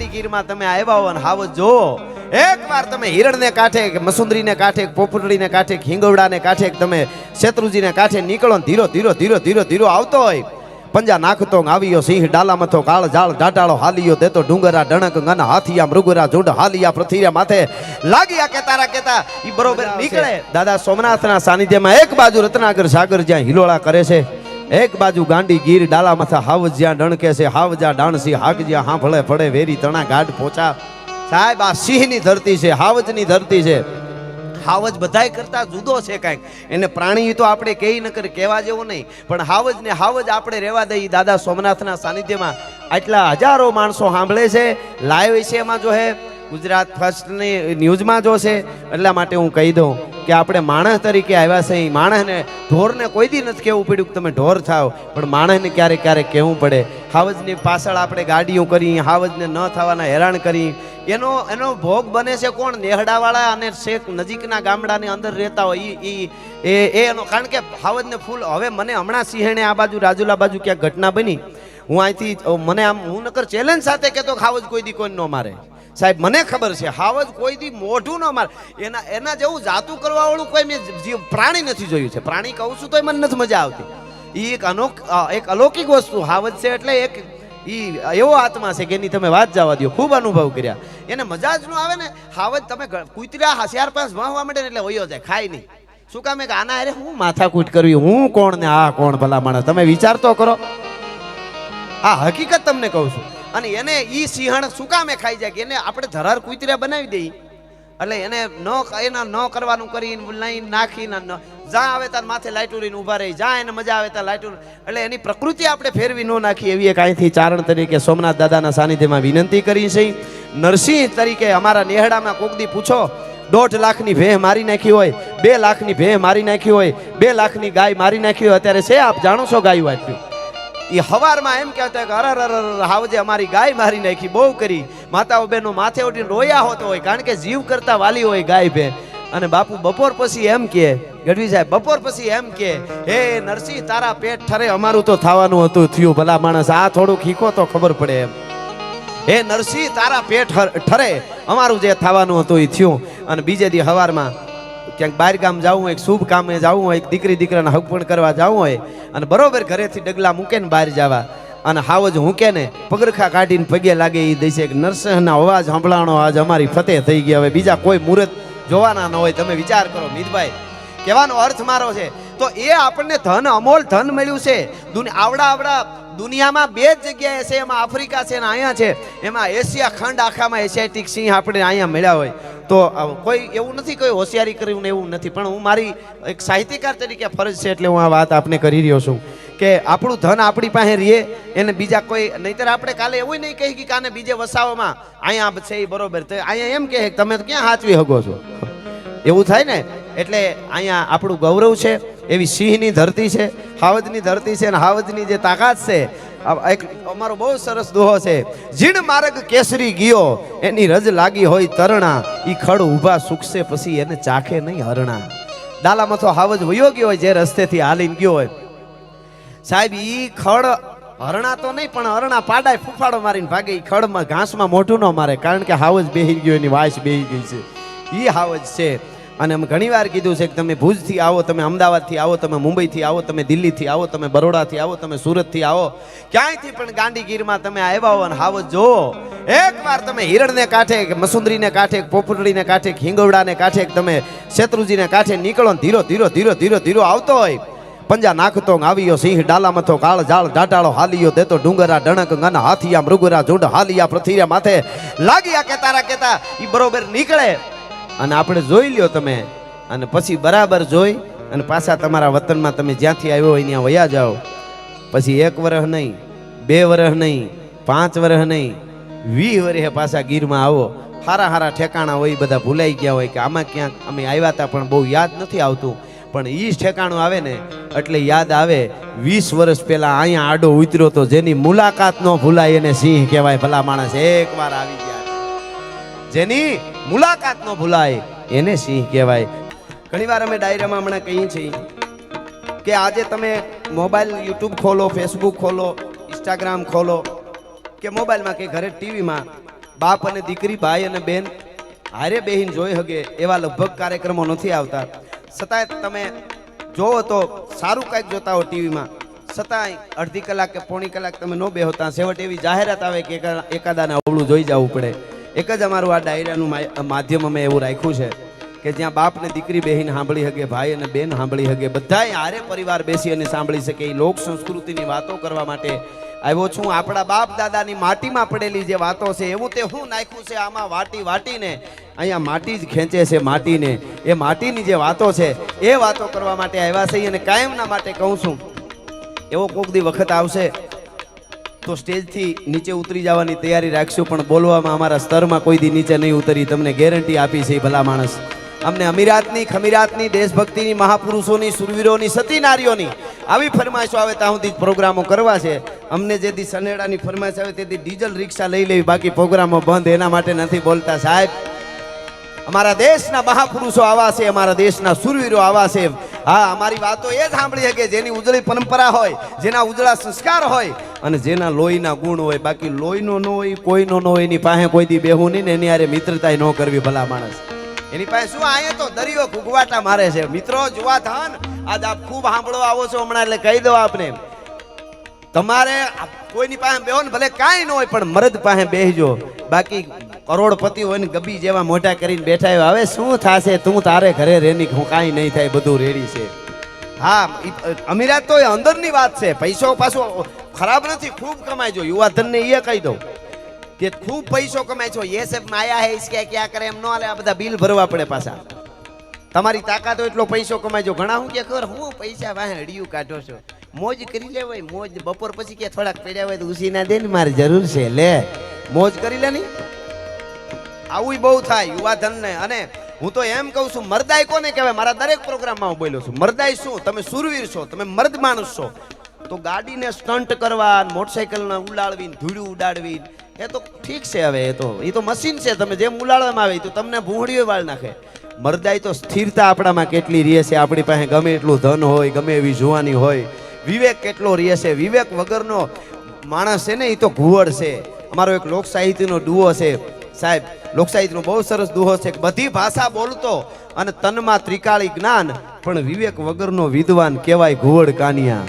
ગાંડીગીરમાં તમે આવ્યા હો અને હાવજ જો એકવાર તમે હિરણને કાંઠે કે મસુંદરીને કાંઠે પોપટડીને કાંઠે હિંગવડાને કાંઠે તમે શેત્રુજીને કાંઠે નીકળો ને ધીરો ધીરો ધીરો ધીરો ધીરો આવતો હોય પંજા નાખતો આવ્યો સિંહ ડાલા મથો કાળ ઝાળ ઢાટાળો હાલિયો દેતો ડુંગરા ડણક ગન હાથિયા મૃગરા ઝુંડ હાલિયા પૃથ્વીયા માથે લાગ્યા કેતા ઈ બરોબર નીકળે દાદા સોમનાથના સાનિધ્યમાં એક બાજુ રત્નાકર સાગર જ્યાં હિલોળા કરે છે એક બાજુ ગાંડી ગીર ડાલા મથા હાવ જ્યાં ડણકે છે હાવ જ્યાં ડાણસી હાક જ્યાં હાંભળે ફળે વેરી તણા ગાઢ પોચા સાહેબ આ સિંહની ધરતી છે હાવજની ધરતી છે હાવજ બધાય કરતા જુદો છે કાંઈક એને પ્રાણી તો આપણે કહી ન કરે કહેવા જેવો નહીં પણ હાવજ ને હાવજ આપણે રહેવા દઈએ દાદા સોમનાથના સાનિધ્યમાં આટલા હજારો માણસો સાંભળે છે લાઈવ છે એમાં જો હે ગુજરાત ફર્સ્ટની ન્યૂઝમાં જો છે એટલા માટે હું કહી દઉં કે આપણે માણસ તરીકે આવ્યા છે માણસને ઢોરને કોઈ દી નથી કહેવું પડ્યું કે તમે ઢોર થાવ પણ માણસને ક્યારેક ક્યારેક કહેવું પડે હાવજની પાછળ આપણે ગાડીઓ કરી હાવજને ન થવાના હેરાન કરી એનો ભોગ બને છે કોણ નેહડાવાળા અને શેખ નજીકના ગામડાની અંદર રહેતા હોય એનો કારણ કે હાવજને ફૂલ હવે મને હમણાં સિંહણે આ બાજુ રાજુલા બાજુ ક્યાંક ઘટના બની હું અહીંથી મને આમ હું નકર ચેલેન્જ સાથે કહેતો હાવજ કોઈ દી કોઈ ન મારે સાહેબ મને ખબર છે હાવજ કોઈ દી મોઢું ન મારે એના જેવું જાતું કરવા વાળું કોઈ મેં પ્રાણી નથી જોયું છે પ્રાણી કહું છું તો મને નથી મજા આવતી એ એક અલૌકિક વસ્તુ હાવજ છે એટલે એક એવો આત્મા છે કે એની તમે વાત જવા દો ખૂબ અનુભવ કર્યા એને મજા જ ન આવે ને હાવજ તમે કૂતરા હશિયાર પાસ વાહવા માંડે ને એટલે વયો જાય ખાય નહીં શું કામ કે આના અરે હું માથાકૂટ કરવી હું કોણ ને આ કોણ ભલા માણસ તમે વિચાર તો કરો આ હકીકત તમને કહું છું અને એને ઈ સિંહણ શું કામે ખાઈ જાય કે એને આપણે ધરાર કૂતરા બનાવી દઈએ એટલે એને એના ન કરવાનું કરીને લઈને નાખીને જ્યાં આવે ત્યાં માથે લાઈટુરીને ઊભા રહી જ્યાં એને મજા આવે ત્યાં લાઈટુર એટલે એની પ્રકૃતિ આપણે ફેરવી ન નાખી એવી એક અહીંથી ચારણ તરીકે સોમનાથ દાદાના સાનિધ્યમાં વિનંતી કરી છે નરસિંહ તરીકે અમારા નેહડામાં કોકદી પૂછો 1.5 લાખની ભેહ મારી નાખી હોય 2 લાખની ભેહ મારી નાખી હોય 2 લાખની ગાય મારી નાખી હોય અત્યારે છે આપ જાણો છો ગાયું આપ્યું એ હવારમાં એમ કહેતા કે અરર હાવજે અમારી ગાય મારી નાખી બહુ કરી માતાઓ બહેનો માથે ઉઠીને રોયા હોતો હોય કારણ કે જીવ કરતા વાલી હોય ગાય ભે અને બાપુ બપોર પછી એમ કે ગઢવી સાહેબ બપોર પછી એમ કે હે નરસિંહ તારા પેટ ઠરે અમારું તો થવાનું હતું થયું ભલા માણસ આ થોડું ખીખો તો ખબર પડે એમ હે નરસિંહ તારા પેટ ઠરે અમારું જે થવાનું હતું એ થયું અને બીજે દી હવારમાં ક્યાંક બહાર ગામ જવું હોય શુભ કામે જવું હોય દીકરી દીકરાના હક કરવા જવું હોય અને બરોબર ઘરેથી ડગલા મૂકે ને બહાર જવા અને હાવજ હુંકે ને પગરખા કાઢીને પગે લાગે એ દેશે કે નરસિંહના અવાજ સાંભળાણો આજ અમારી ફતેહ થઈ ગઈ હવે બીજા કોઈ મુહૂર્ત જોવાના ન હોય તમે વિચાર કરો મિતભાઈ કહેવાનો અર્થ મારો છે તો એ આપણને ધન અમોલ ધન મળ્યું છે આવડા દુનિયામાં 2 જ જગ્યાએ છે એમાં આફ્રિકા છે ને અહીંયા છે એમાં એશિયા ખંડ આખામાં એશિયાટિક સિંહ આપણે અહીંયા મળ્યા હોય તો કોઈ એવું નથી કોઈ હોશિયારી કર્યું ને એવું નથી પણ હું મારી એક સાહિત્યકાર તરીકે ફરજ છે એટલે હું આ વાત આપને કરી રહ્યો છું કે આપણું ધન આપણી પાસે રહીએ એને બીજા કોઈ નહીતર આપણે કાલે એવું નહીં કહી કે કાને બીજે વસાવામાં અહીંયા છે એ બરોબર તો અહીંયા એમ કહે તમે ક્યાં હાચવી શકો છો એવું થાય ને એટલે અહીંયા આપણું ગૌરવ છે એવી સિંહની ધરતી છે હાવજની ધરતી છે અને હાવજની જે તાકાત છે એક અમારો બહુ સરસ દોહો છે જીણ માર્ગ કેસરી ગયો એની રજ લાગી હોય તરણા ઈ ખડ ઊભા સુખશે પછી એને ચાખે નહીં હરણા ડાલામાં તો હાવજ વયો ગયો હોય જે રસ્તેથી હાલીને ગયો હોય સાહેબ ઈ ખડ હરણા તો નહીં પણ હરણા પાડાય ફૂફાડો મારીને ભાગે ઈ ખડમાં ઘાસમાં મોઢું ન મારે કારણ કે હાવજ બેહી ગયો એની વાસ બેહી ગઈ છે ઈ હાવજ છે અને અમે ઘણી વાર કીધું છે કે તમે ભુજથી આવો તમે અમદાવાદથી આવો તમે મુંબઈથી આવો તમે દિલ્હીથી આવો તમે બરોડાથી આવો તમે સુરતથી આવો ક્યાંયથી પણ ગાંડીગીરમાં તમે આવ્યા હો અને હાવજ જો એકવાર તમે હિરણને કાંઠે કે મસુંદરીને કાંઠે પોપટડીને કાંઠે હિંગવડાને કાંઠે તમે શેત્રુજીને કાંઠે નીકળો ધીરો ધીરો ધીરો ધીરો ધીરો આવતો હોય પંજા નાખતો આવ્યો સિંહ ડાલા મથો કાળ ઝાળ ઢાટાળો હાલિયો દેતો ડુંગરા ડણક ગન હાથિયા મૃગરા ઝુંડ હાલિયા પૃથ્વીયા માથે લાગ્યા કેતા ઈ બરોબર નીકળે અને આપણે જોઈ લ્યો તમે અને પછી બરાબર જોઈ અને પાછા તમારા વતનમાં તમે જ્યાંથી આવ્યો હોય ત્યાં વયા જાઓ પછી 1 વર્ષ નહીં 2 વર્ષ નહીં 5 વર્ષ નહીં 20 વર્ષે પાછા ગીરમાં આવો હારા ઠેકાણા હોય બધા ભૂલાઈ ગયા હોય કે આમાં ક્યાંક અમે આવ્યા હતા પણ બહુ યાદ નથી આવતું પણ ઈ ઠેકાણું આવે ને એટલે યાદ આવે 20 વર્ષ પહેલા અહીંયા આડો ઉતર્યો તો જેની મુલાકાત ન ભૂલાય એને સિંહ કહેવાય ભલા માણસ એકવાર આવી ગયા જેની મુલાકાત ન ભૂલાય એને સિંહ કહેવાય ઘણી વાર અમે ડાયરામાં હમણાં કહીએ છીએ કે આજે તમે મોબાઈલ YouTube ખોલો ફેસબુક ખોલો ઇન્સ્ટાગ્રામ ખોલો કે મોબાઈલમાં કે ઘરે ટીવીમાં બાપ અને દીકરી, ભાઈ અને બેન હારે બેહીન જોઈ હગે એવા લગભગ કાર્યક્રમો નથી આવતા. છતાંય તમે જોવો તો સારું કાંઈક જોતા હો ટીવીમાં, છતાંય અડધી કલાક કે પોણી કલાક તમે ન બેહોતા. છેવટે એવી જાહેરાત આવે કે એકાદાને અવળું જોઈ જવું પડે. એક જ અમારું આ ડાયરાનું માધ્યમ અમે એવું રાખ્યું છે કે જ્યાં બાપ ને દીકરી બેહીને સાંભળી શકે, ભાઈ અને બેન સાંભળી શકે, બધાય હારે પરિવાર બેસી અને સાંભળી શકે. એ લોક સંસ્કૃતિની વાતો કરવા માટે આવ્યો છું. આપણા બાપ દાદાની માટીમાં પડેલી જે વાતો છે એવું તે હું નાખ્યું છે આમાં વાટી વાટીને. અહીંયા માટી જ ખેંચે છે માટીને. એ માટીની જે વાતો છે એ વાતો કરવા માટે આવ્યા છે. અને કાયમના માટે કહું છું, એવો કોક દી વખત આવશે તો સ્ટેજથી નીચે ઉતરી જવાની તૈયારી રાખશું, પણ બોલવામાં અમારા સ્તરમાં કોઈ દી નીચે નહીં ઉતરી. તમને ગેરંટી આપી છે ભલા માણસ. અમને અમીરાતની, ખમીરાતની, દેશભક્તિની, મહાપુરુષોની, સુરવીરોની, સતી નારીઓની આવી ફરમાઈશો આવે ત્યાં સુધી પ્રોગ્રામો કરવા છે. અમને જેથી સનેડાની ફરમાઈશ આવે તેથી ડીઝલ રિક્ષા લઈ લેવી, બાકી પ્રોગ્રામો બંધ. એના માટે નથી બોલતા સાહેબ. અમારા દેશના મહાપુરુષો આવા છે, અમારા દેશના સુરવીરો આવા છે. હા, અમારી વાતો એ જ સાંભળી શકે જેની ઉજળી પરંપરા હોય, જેના ઉજળા સંસ્કાર હોય અને જેના લોહીના ગુણ હોય. બાકી લોહીનો ન હોય, કોઈનો ન હોય, એની પાસે કોઈ દી બેહું નહીં ને એની હારે મિત્રતા ન કરવી ભલા માણસ. એની પાસે શું, અહીંયા તો દરિયો ઘૂઘવાટા મારે છે. મિત્રો જોવા થાન આજ આપ ખૂબ સાંભળવા આવો છો હમણાં, એટલે કહી દો આપને, તમારે કોઈની પાસે બેહો ને ભલે કાંઈ ન હોય પણ મરદ પાસે બેહજો. બાકી કરોડપતિ હોય ને ગબી જેવા મોઢા કરીને બેઠા હોય, હવે શું થશે, તું તારે ઘરે રેની, હું કાંઈ નહીં થાય, બધું રેડી છે. હા, અમીરાત તો એ અંદરની વાત છે. પૈસો પાછો ખરાબ નથી, ખૂબ કમાઈજો. યુવાધનને એ કહી દઉં કે ખૂબ પૈસો કમાય છો. ये सब माया है, इसके क्या करे એમ ન હાલે. આ બધા બિલ ભરવા પડે પાછા. તમારી તાકાત હોય એટલો પૈસો કમાઈજો. ઘણા હું કે ખબર, હું પૈસા વાહે હડિયું કાઢો છો, મોજ કરી લે ભાઈ, મોજ. બપોર પછી કે થોડાક પડ્યા હોય તો ઉસી ના દે ને, મારે જરૂર છે, લે મોજ કરી લે. નહીં આવું બહુ થાય યુવાધન ને. અને હું તો એમ કહું છું, મરદાઈ કોને કહેવાય? મારા દરેક પ્રોગ્રામમાં હું બોલ્યો છું, મરદાઈ શું? તમે સુરવીર છો, તમે મર્દ માણસ છો. તો ગાડીને સ્ટન્ટ કરવા, મોટરસાઇકલને ઉડાડવી, ધૂળું ઉડાડવી, એ તો ઠીક છે. હવે એ તો મશીન છે. તમે જેમ ઉલાડવામાં આવે તો તમને ભૂંગળીઓ વાળ નાખે. મરદાઈ તો સ્થિરતા આપણામાં કેટલી રહે છે. આપણી પાસે ગમે એટલું ધન હોય, ગમે એવી જુવાની હોય, વિવેક કેટલો રહે છે. વિવેક વગરનો માણસ છે ને એ તો ઘુવડ છે. અમારો એક લોક સાહિત્યનો દુહો છે સાહેબ, લોક સાહિત્યનો બહુ સરસ દુહો છે. બધી ભાષા બોલતો અને તનમાં ત્રિકાળી જ્ઞાન, પણ વિવેક વગરનો વિદ્વાન કહેવાય ઘુવડ કાનિયા.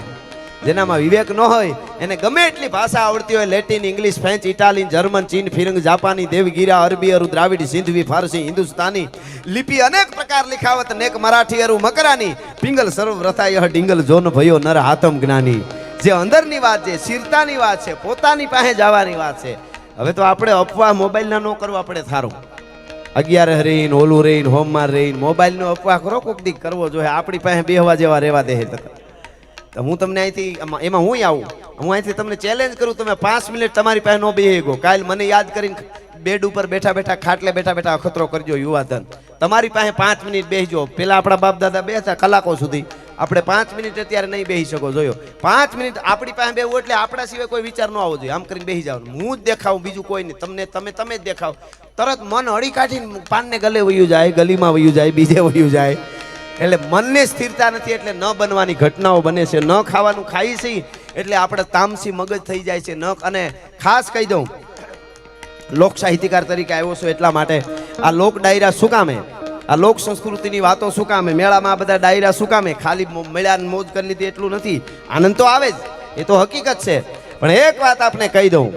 જેનામાં વિવેક ન હોય એને ગમે એટલી ભાષા આવડતી હોય, Latin, English, French, Italian, German, ચીન, ફિરંગ, જાપાની, દેવગીરા, અરબી, અરુ, દ્રાવિડી, સિંધવી, ફારસી, હિન્દુસ્તાની લિપિ અનેક પ્રકાર લિખાવત, નેક મરાઠી, અરુ, મકરાની, પિંગલ સર્વ રથાય ડિંગલ જોન ભયો નર હાતમ જ્ઞાની. જે અંદરની વાત છે, શીરતાની વાત છે, પોતાની પાસે જવાની વાત છે. હવે તો આપણે અફવા મોબાઈલના ન કરવા પડે. થારું 11 રહીને, ઓલું રહીને, હોમમાં રહીને મોબાઈલનો અફવા કરો, કોક દી કરવો જોઈએ. આપણી પાસે બેહવા જેવા રહેવા દે. તો હું તમને અહીંથી એમાં હું આવું, હું અહીંથી તમને ચેલેન્જ કરું, તમે 5 મિનિટ તમારી પાસે ન બેહી ગયો, કાલ મને યાદ કરીને બેડ ઉપર બેઠા બેઠા, ખાટલે બેઠા બેઠા અખતરો કરજો યુવાધન. તમારી પાસે 5 મિનિટ બેસજો. પેલા આપણા બાપ દાદા બેસતા કલાકો સુધી, આપણે 5 મિનિટ અત્યારે નહીં બેસી શકો. જોયો 5 મિનિટ આપણી પાસે બેહવું એટલે આપણા સિવાય કોઈ વિચાર ન આવવો જોઈએ. આમ કરીને બેસી જવાનું, હું જ દેખાવું, બીજું કોઈ નહીં. તમે જ દેખાવ. તરત મન હળી કાઢીને પાનને ગલે વયું જાય, ગલીમાં વયું જાય, બીજે વયું જાય. એટલે મનને સ્થિરતા નથી, એટલે ન બનવાની ઘટનાઓ બને છે. ન ખાવાનું ખાઈ છે એટલે આપણે તામસી મગજ થઈ જાય છે. ન અને ખાસ કહી દઉં, લોક સાહિત્યકાર તરીકે આવ્યો છું એટલા માટે આ લોક ડાયરા શું કામે, આ લોક સંસ્કૃતિની વાતો શું કામે, મેળામાં આ બધા ડાયરા શું કામે? ખાલી મેળાને મોજ કરી લીધી એટલું નથી. આનંદ તો આવે જ, એ તો હકીકત છે. પણ એક વાત આપને કહી દઉં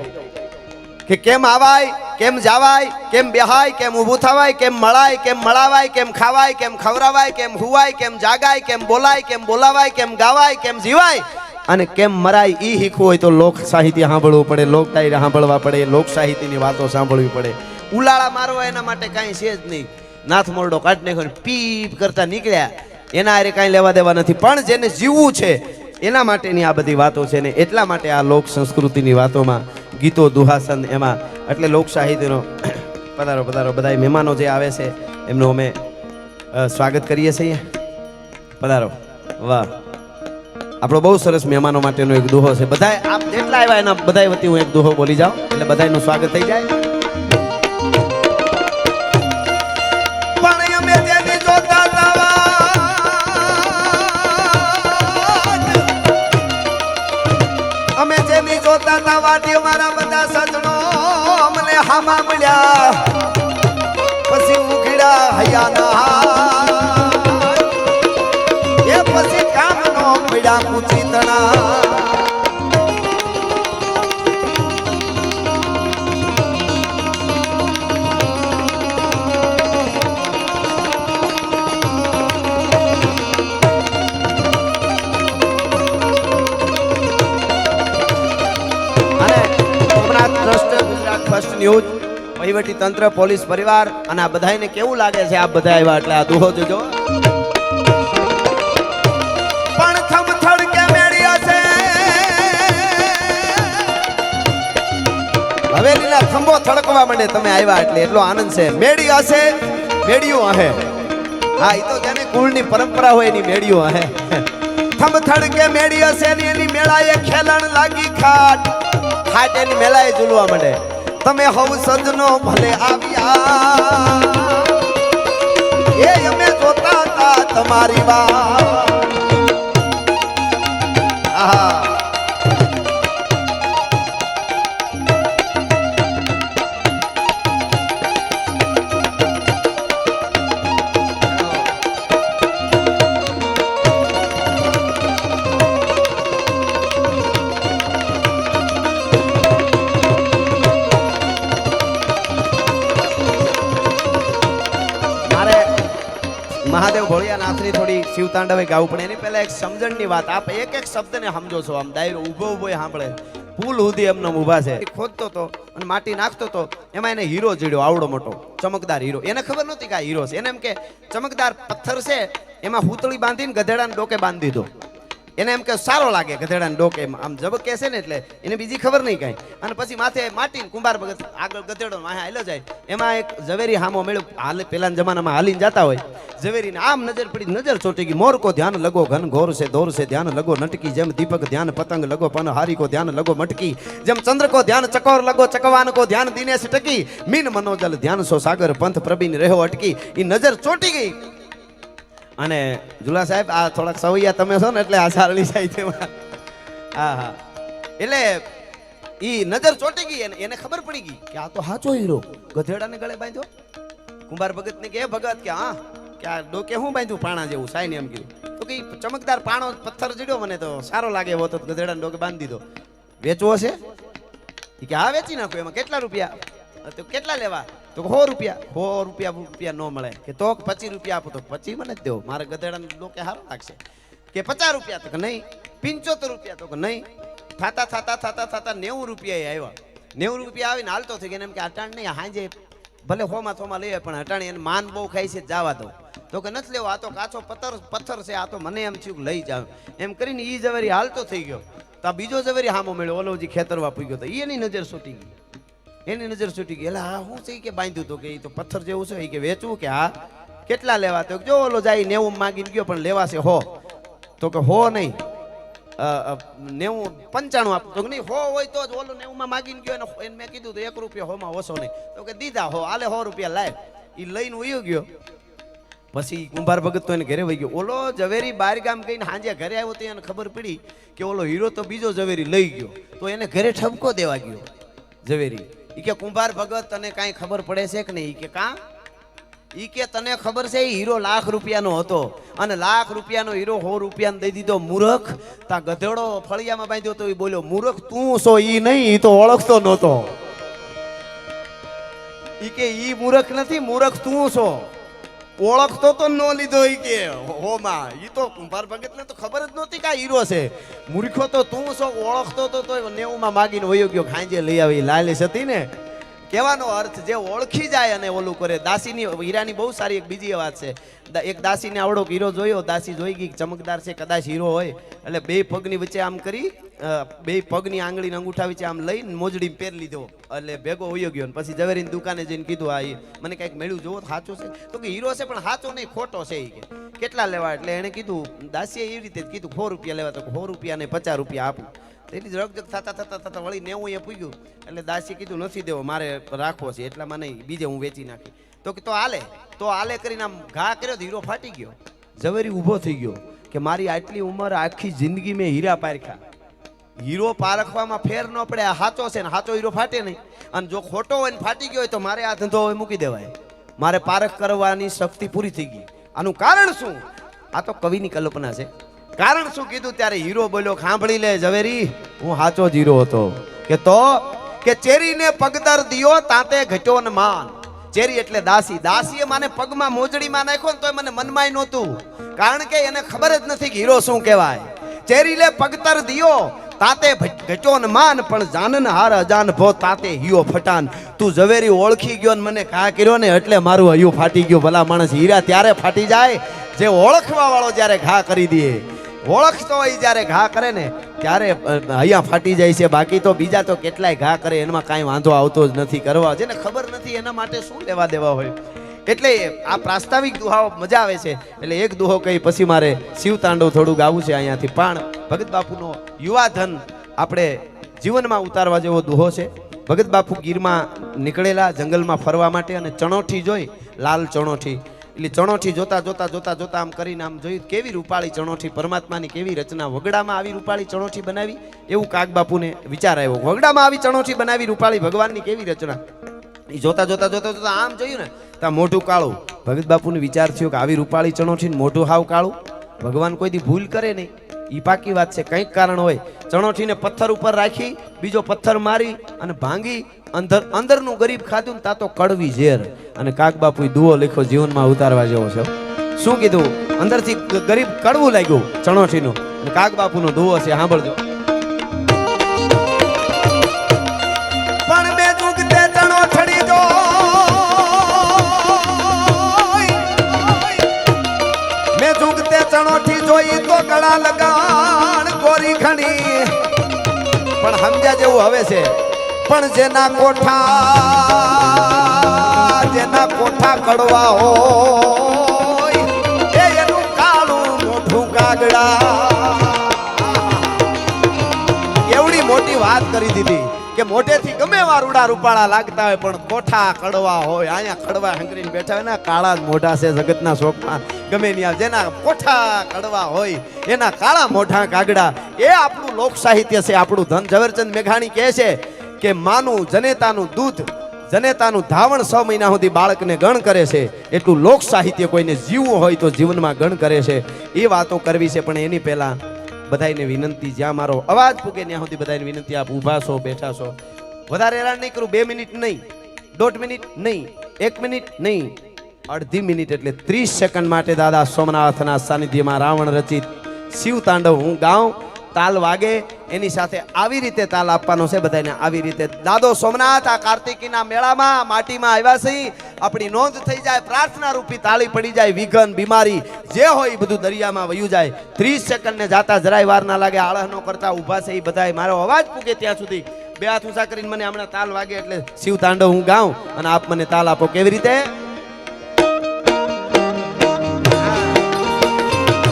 કે કેમ આવાય, કેમ જાવાય, કેમ બેહાય, કેમ ઊભું થવાય, કેમ મળાય, કેમ મળાવાય, કેમ ખાવાય, કેમ ખવરાવાય, કેમ હુવાય, કેમ જાગાય, કેમ બોલાય, કેમ બોલાવાય, કેમ ગાવાય, કેમ જીવાય અને કેમ મરાય, ઈ શીખવું હોય તો લોક સાહિત્ય સાંભળવું પડે, લોક ડાયરા સાંભળવા પડે, લોક સાહિત્યની વાતો સાંભળવી પડે. ઉલાળા મારવા એના માટે કાંઈ છે જ નહીં. નાથ મોરડો કાઢ નાખ્યો, પીપ કરતા નીકળ્યા, એના હારે કાંઈ લેવા દેવા નથી. પણ જેને જીવવું છે એના માટેની આ બધી વાતો છે ને, એટલા માટે આ લોક સંસ્કૃતિની વાતોમાં ગીતો, દુહાસન, એમાં એટલે લોક સાહિત્યનો પધારો પધારો. બધા મહેમાનો જે આવે છે એમનું અમે સ્વાગત કરીએ છીએ. પધારો. વાહ, આપણો બહુ સરસ મહેમાનો માટેનો એક દુહો છે. બધા આપ જેટલા આવ્યા એના બધા વતી હું એક દુહો બોલી જાઉં એટલે બધાનું સ્વાગત થઈ જાય. અમે જે ની જોતા તા વાટી મારા બધા સજણો મને હામા મળ્યા પછી ઉઘડ્યા હૈયાના એ પછી કામ નો મળ્યા કુચી તણા ફર્સ્ટ ન્યૂઝ વહીવટી તંત્ર પોલીસ પરિવાર અને આ બધાને કેવું લાગે છે આ બધા આવ્યા એટલે આ દુહો જોજો પણ થમથડ કે મેળી હશે હવેલીના ખંભો થડકવા માંડે તમે આવ્યા એટલે એટલો આનંદ છે મેળી હશે મેળિયું હે હા એ તો જેને કુળની પરંપરા હોય એની મેળિયું હે થમથડ કે મેળી હશે ને એની મેળાએ ખેલણ લાગી ખાટ ખાટ એની મેળાએ ઝૂલવા માંડે તમે હવ સજનો ભલે આવ્યા એ અમે જોતા હતા તમારી વાત આહા મહાદેવ ભોળિયાનાથની થોડી શિવતાંડવે ગાવું પણ એની પહેલા એક સમજણની વાત આપ એક એક શબ્દને સમજો છો આમ દાયરો ઊભો ઊભો સાંભળે પુલ સુધી એમને ઊભા છે ખોદતો તો અને માટી નાખતો તો એમાં એને હીરો જડ્યો આવડો મોટો ચમકદાર હીરો એને ખબર નહોતી કે આ હીરો છે એને એમ કે ચમકદાર પથ્થર છે એમાં હુતળી બાંધીને ગધેડાને ડોકે બાંધી દીધો એને એમ કે સારો લાગે ગધેડાને ડોકે આમ ઝબકે છે ને એટલે એને બીજી ખબર નહીં કાંઈ અને પછી માથે માટીને કુંભાર ભગત આગળ ગધેડો વાહે હાલ્યો જાય એમાં એક ઝવેરી હામો મેળ્યો હાલે પહેલાના જમાનામાં હાલીને જતા હોય ઝવેરીને આમ નજર પડી નજર ચોટી ગઈ મોર કો ધ્યાન લગો ઘન ઘોર છે દોર છે ધ્યાન લગો નટકી જેમ દીપક ધ્યાન પતંગ લગો પન હારી કો ધ્યાન લગો મટકી જેમ ચંદ્ર કો ધ્યાન ચકોર લગો ચકવાન કો ધ્યાન દિનેશ ટકી મીન મનોજલ ધ્યાન સો સાગર પંથ પ્રબીન રહ્યો અટકી એ નજર ચોટી ગઈ અને ઝુલા સાહેબ આ થોડાક સવૈયા તમે છો ને એટલે આ સારળી જાય છે હા હા એટલે ઈ નજર ચોટી ગઈ એને ખબર પડી ગઈ કે આ તો હાચો હીરો ગધેડાને ગળે બાંધ્યો કુંભાર ભગત ને કે ભગત કે હા કે આ ડોકે હું બાંધ્યું પાણા જેવું સાઈ ને એમ કીધું તો કે ચમકદાર પાણો પથ્થર જડ્યો મને તો સારો લાગે એવો તો ગધેડાને ડોકે બાંધી દીધો વેચવો છે કે હા વેચી નાખો એમાં કેટલા રૂપિયા તો કેટલા લેવા તો 100 રૂપિયા ન મળે કે તો 25 રૂપિયા આપો તો 25 મને જ દેવો મારે ગધેડાને ડોકે સારો લાગશે કે 50 રૂપિયા તો કે નહીં 75 રૂપિયા તો કે નહીં થતા 90 રૂપિયા આવ્યા 90 રૂપિયા આવીને હાલતો થઈ ગયા એમ કે અટાણ નહીં હાંજે ભલે થોમાં લઈએ પણ અટાણી એને માન બહુ ખાઈ છે જવા દો તો કે નથી લેવો આ તો કાચો પથ્થર છે આ તો મને એમ થયું લઈ જાવ એમ કરીને ઈ ઝવેરી હાલતો થઈ ગયો તો બીજો ઝવેરી હામો મળ્યો ઓલો જે ખેતરવા પૂગ્યો તો એની નજર છૂટી ગઈ એટલે હા હું છે કે બાંધ્યું તો કે એ તો પથ્થર જેવું છે કે વેચવું કે હા કેટલા લેવા તો જો ઓલો જાય 90 માગીને ગયો પણ લેવાશે 100 તો કે 100 નહીં 95 આપો તો નહીં 100 હોય તો જ ઓલો 90 માં માગીને ગયો એને મેં કીધું તો 1 રૂપિયા 100 માં ઓછો નહીં તો કે દીધા હાલે 100 રૂપિયા લાય એ લઈને વયો ગયો પછી કુંભાર ભગત તો એને ઘરે વહી ગયો ઓલો ઝવેરી બહાર ગામ ગઈને હાંજે ઘરે આવ્યો તો એને ખબર પડી કે ઓલો હીરો તો બીજો ઝવેરી લઈ ગયો તો એને ઘરે ઠપકો દેવા ગયો ઝવેરી ઈ કે કુંભાર ભગત તને કાંઈ ખબર પડે છે કે નહીં કે કાં ઈ કે તને ખબર છે હીરો ₹1,00,000 હતો અને ₹1,00,000 હીરો 100 રૂપિયાને દઈ દીધો મૂર્ખ તા ગધેડો ફળિયામાં બાંધ્યો તો એ બોલ્યો મૂર્ખ તું છો ઈ નહીં ઈ તો ઓળખતો નહોતો ઈ કે ઈ મૂર્ખ નથી મૂર્ખ તું છો ઓળખતો તો ન લીધો ઈ કે હોમાં ઈ તો કુંભાર ભગતને તો ખબર જ નહોતી કે આ હીરો છે મૂર્ખો તો તું છો ઓળખતો તો 90 માં માગીને વયો ગયો ખાંજે લઈ આવી લાલેશ હતી ને કહેવાનો અર્થ જે ઓળખી જાય અને ઓલું કરે દાસીની હીરાની બહુ સારી એક બીજી વાત છે એક દાસીને આવડો હીરો જોયો દાસી જોઈ ગઈ ચમકદાર છે કદાચ હીરો હોય એટલે બે પગની વચ્ચે આમ કરી બે પગની આંગળીને અંગૂઠા વચ્ચે આમ લઈને મોજડી પહેર લીધો એટલે ભેગો હોયો ગયો પછી ઝવેરીની દુકાને જઈને કીધું આ મને કંઈક મળ્યું જોવો સાચો છે તો કે હીરો છે પણ સાચો નહીં ખોટો છે એ કે કેટલા લેવા એટલે એને કીધું દાસીએ એવી રીતે કીધું 100 રૂપિયા લેવા તો 100 રૂપિયા ને 50 રૂપિયા આપું એટલી જ રગજગ થતા વળી 90 એ પૂગ્યું એટલે દાસીએ કીધું નથી દેવો મારે રાખવો છે એટલામાં નહીં બીજે હું વેચી નાખી તો કે તો આલે કરીને આમ ઘા કર્યો તો હીરો ફાટી ગયો ઝવેરી ઊભો થઈ ગયો કે મારી આટલી ઉંમર આખી જિંદગી મેં હીરા પારખ્યા હીરો પારખવામાં ફેર ન પડે. આ સાચો છે ને સાચો હીરો ફાટે નહીં, અને જો ખોટો હોય ને ફાટી ગયો હોય તો મારે આ ધંધો હવે મૂકી દેવાય. મારે પારખ કરવાની શક્તિ પૂરી થઈ ગઈ. આનું કારણ શું? આ તો કવિની કલ્પના છે. કારણ શું કીધું ત્યારે હીરો બોલ્યો, સાંભળી લે ઝવેરી, હું સાચો જ હીરો હતો. કે ચેરીને પગદર દિયો તાતે ઘટ્યો ને માન. ચેરી એટલે દાસી. દાસીએ મને પગમાં મોજડીમાં નાખ્યો ને તોય મને મનમાંય નહોતું, કારણ કે એને ખબર જ નથી કે હીરો શું કહેવાય. ચેરીલે પગતર દિયો તાતે ઘટ્યો ને માન, પણ જાનન હાર અજાન ભો તાતે હિયો ફટાન. તું ઝવેરી ઓળખી ગયો ને મને ઘા કર્યો ને એટલે મારું હૈયું ફાટી ગયું. ભલા માણસ, હીરા ત્યારે ફાટી જાય જે ઓળખવા વાળો જ્યારે ઘા કરી દે. ઓળખતો હોય જ્યારે ઘા કરે ને ત્યારે હૈયા ફાટી જાય છે. બાકી તો બીજા તો કેટલાય ઘા કરે, એમાં કાંઈ વાંધો આવતો જ નથી. કરવા જેને ખબર નથી એના માટે શું લેવા દેવા હોય. એટલે આ પ્રાસ્તાવિક દુહાઓ મજા આવે છે. એટલે એક દુહો કહી પછી મારે શિવ તાંડવ થોડું ગાવું છે અહીંયાથી. પણ ભગત બાપુનો યુવા ધન આપણે જીવનમાં ઉતારવા જેવો દુહો છે. ભગત બાપુ ગીરમાં નીકળેલા જંગલમાં ફરવા માટે, અને ચણોઠી જોઈ, લાલ ચણોઠી. એટલે ચણોઠી જોતા જોતા જોતા જોતા આમ કરીને આમ જોયું કેવી રૂપાળી ચણોઠી, પરમાત્માની કેવી રચના. વગડામાં આવી રૂપાળી ચણોઠી બનાવી, એવું કાગ બાપુને વિચાર આવ્યો. વગડામાં આવી ચણોઠી બનાવી રૂપાળી, ભગવાનની કેવી રચના. એ જોતા જોતા જોતા જોતા આમ જોયું ને ત્યાં મોઢું કાળું. ભગત બાપુને વિચાર થયો કે આવી રૂપાળી ચણોઠી મોઢું હાવ કાળું, ભગવાન કોઈથી ભૂલ કરે નહીં. એ પાકી વાત છે, કંઈક કારણ હોય. ચણોઠીને પથ્થર ઉપર રાખી, બીજો પથ્થર મારી અને ભાંગી અંદરનું ગરીબ ખાધું ને તા તો કડવી ઝેર. અને કાગ બાપુએ દુઓ લખ્યો જીવનમાં ઉતારવા જેવો છે. શું કીધું? અંદરથી ગરીબ કડવું લાગ્યું ચણોઠીનું, અને કાગ બાપુનો દુઓ છે, સાંભળજો. પણ બે જુગતે ચણોઠડી જો, મેં જુગતે ચણોઠી જોઈ તો ગળા લગાણ ગોરી ખણી. પણ સમજ્યા જેવું હવે છે. પણ જેના કોઠા કડવા હોય એનું કાળું મોઢું કાગડા. એવડી મોટી વાત કરી દીધી કે મોઢેથી ગમે એવા રૂડા રૂપાળા લાગતા હોય પણ કોઠા કડવા હોય. અહીંયા કડવા હંકરીને બેઠા હોય ને, કાળા જ મોઢા છે જગતના શોખમાં. ગમે ત્યાં જેના કોઠા કડવા હોય એના કાળા મોઢા કાગડા. એ આપણું લોક સાહિત્ય છે, આપણું ધન. ઝવેરચંદ મેઘાણી કહે છે કે માનું જનેતાનું દૂધ, જનેતાનું ધાવણ 6 મહિના સુધી બાળકને ગણ કરે છે, એટલું લોક સાહિત્ય કોઈને જીવવું હોય તો જીવનમાં ગણ કરે છે. એ વાતો કરવી છે. પણ એની પહેલા બધાને વિનંતી, જ્યાં મારો અવાજ પૂગે ત્યાં સુધી બધાને વિનંતી, આપ ઊભા છો, બેઠા છો, વધારે હેરાન નહીં કરું. 2 મિનિટ નહીં, 1.5 મિનિટ નહીં, 1 મિનિટ નહીં, અડધી મિનિટ એટલે 30 સેકન્ડ માટે દાદા સોમનાથના સાનિધ્યમાં રાવણ રચિત શિવ તાંડવ હું ગાઉં. તાલ વાગે એની સાથે આવી રીતે તાલ આપવાનો છે બધાને. આવી રીતે દાદો સોમનાથ આ કાર્તિકીના મેળામાં માટીમાં આવ્યા છે, આપણી નોંધ થઈ જાય, પ્રાર્થના રૂપી તાળી પડી જાય, વિઘન બીમારી જે હોય એ બધું દરિયામાં વયું જાય. 30 સેકન્ડ ને જાતા જરાય વાર ના લાગે. આળહ નો કરતા ઊભા છે એ બધાય, મારો અવાજ પૂગે ત્યાં સુધી 2 હાથ ઊંચા કરીને મને હમણાં તાલ વાગે એટલે શિવ તાંડવ હું ગાઉં અને આપ મને તાલ આપો. કેવી રીતે?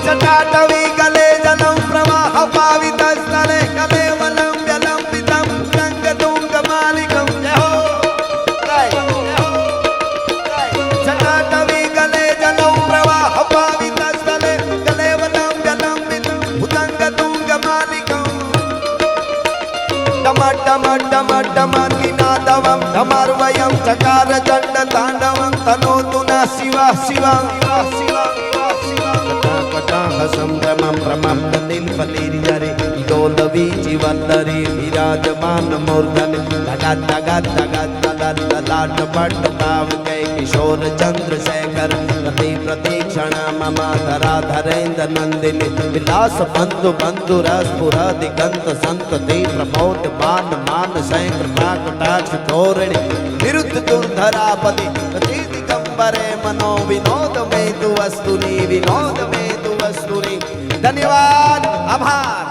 જટાટવી ગલે જલમ પ્રવાહ પાવિત સ્થળે કલે વલમ વ્યલમ વિતમ રંગ તુંગ માલિકમ. જય હો જટાટવી ગલે જલમ પ્રવાહ પાવિત સ્થળે કલે વલમ વ્યલમ વિતમ ભુતંગ તુંગ માલિકમ. ટમ ટમ ટમ ટમ નિનાદવમ ધમર્વયમ ચકાર ચંડ તાંડવમ તનોતુ ન શિવા શિવા શિવા. સંભ્રમમ પ્રમમ દિલપલિર્યરે ડોલવી જીવંદરે વિરાજમાન મૂર્ધને. ધગત ધગત ધગત ધગત લલાટ પટ ભાવ જય કિશોર ચંદ્રશેખર પ્રતિ પ્રતિક્ષણ મમ ધરા ધરેન્દ્ર નંદિની. વિલાસ બંધુ બંધુ રસ પુર દિગંત સંત તે પ્રમોદ માન માન શંકર કટાક્ષ ધોરણી વિરુદ્ધ દુર્ધરાપતિ પ્રતિ દિગંબરે મનો વિનોદ મે તુ વસ્તુની વિનોદ મે તુ વસ્તુની. ધન્યવાદ, આભાર.